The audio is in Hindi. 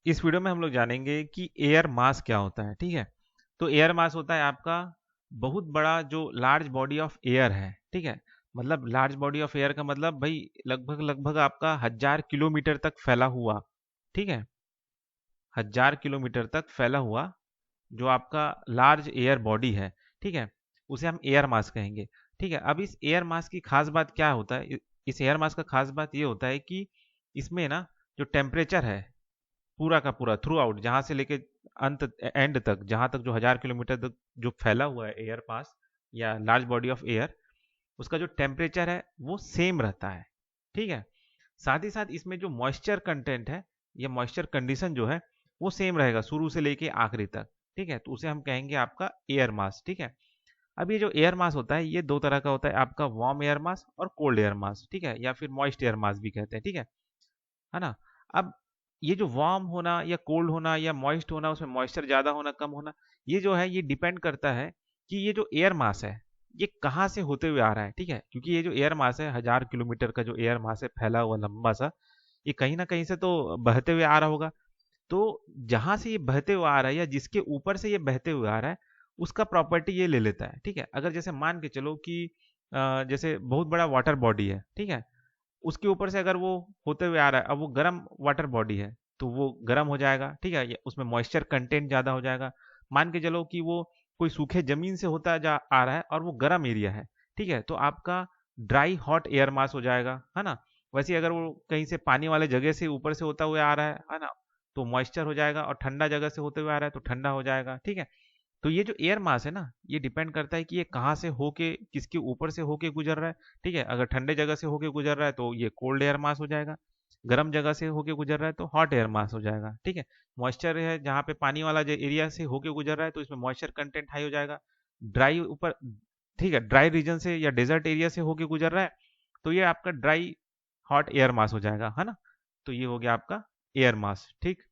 इस वीडियो में हम लोग जानेंगे कि एयर मास क्या होता है। ठीक है, तो एयर मास होता है आपका बहुत बड़ा जो लार्ज बॉडी ऑफ एयर है। ठीक है, मतलब लार्ज बॉडी ऑफ एयर का मतलब भाई लगभग लगभग आपका 1000 किलोमीटर तक फैला हुआ। ठीक है, 1000 किलोमीटर तक फैला हुआ जो आपका लार्ज एयर बॉडी है। ठीक है, उसे हम एयर मास कहेंगे। ठीक है, अब इस एयर मास की खास बात क्या होता है, इस एयर मास का खास बात ये होता है कि इसमें ना जो टेम्परेचर है पूरा का पूरा थ्रू आउट, जहां से लेके अंत एंड तक, जहां तक जो 1000 किलोमीटर तक जो फैला हुआ है एयर पास या लार्ज बॉडी ऑफ एयर, उसका जो टेम्परेचर है वो सेम रहता है। ठीक है, साथ ही साथ इसमें जो मॉइस्चर कंटेंट है या मॉइस्चर कंडीशन जो है वो सेम रहेगा शुरू से लेके आखिरी तक। ठीक है, तो उसे हम कहेंगे आपका एयर मास। ठीक है, अब ये जो एयर मास होता है ये दो तरह का होता है, आपका वार्म एयर मास और कोल्ड एयर मास। ठीक है, या फिर मॉइस्ट एयर मास भी कहते हैं। ठीक है ना। अब ये जो वार्म होना या कोल्ड होना या मॉइस्ट होना, उसमें मॉइस्चर ज्यादा होना कम होना, ये जो है ये डिपेंड करता है कि ये जो एयर मास है ये कहाँ से होते हुए आ रहा है। ठीक है, क्योंकि ये जो एयर मास है 1000 किलोमीटर का जो एयर मास है फैला हुआ लंबा सा, ये कहीं ना कहीं से तो बहते हुए आ रहा होगा। तो जहां से ये बहते हुए आ रहा है या जिसके ऊपर से ये बहते हुए आ रहा है उसका प्रॉपर्टी ये ले लेता है। ठीक है, अगर जैसे मान के चलो कि जैसे बहुत बड़ा वाटर बॉडी है। ठीक है, उसके ऊपर से अगर वो होते हुए आ रहा है, अब वो गर्म वाटर बॉडी है तो वो गर्म हो जाएगा। ठीक है, उसमें मॉइस्चर कंटेंट ज़्यादा हो जाएगा। मान के चलो कि वो कोई सूखे जमीन से होता जा आ रहा है और वो गर्म एरिया है। ठीक है, तो आपका ड्राई हॉट एयर मास हो जाएगा, है ना। वैसे अगर वो कहीं से पानी वाले जगह से ऊपर से होता हुआ आ रहा है ना, तो मॉइस्चर हो जाएगा, और ठंडा जगह से होते हुए आ रहा है तो ठंडा हो जाएगा। ठीक है, तो ये जो एयर मास है ना ये डिपेंड करता है कि ये कहाँ से होके किसके ऊपर से होके गुजर रहा है। ठीक है, अगर ठंडे जगह से होके गुजर रहा है तो ये कोल्ड एयर मास हो जाएगा, गर्म जगह से होके गुजर रहा है तो हॉट एयर मास हो जाएगा। ठीक है, मॉइस्चर है जहाँ पे पानी वाला जो एरिया से होके गुजर रहा है तो इसमें मॉइस्चर कंटेंट हाई हो जाएगा। ड्राई ऊपर, ठीक है, ड्राई रीजन से या डेजर्ट एरिया से होके गुजर रहा है तो ये आपका ड्राई हॉट एयर मास हो जाएगा, है ना। तो ये हो गया आपका एयर मास। ठीक।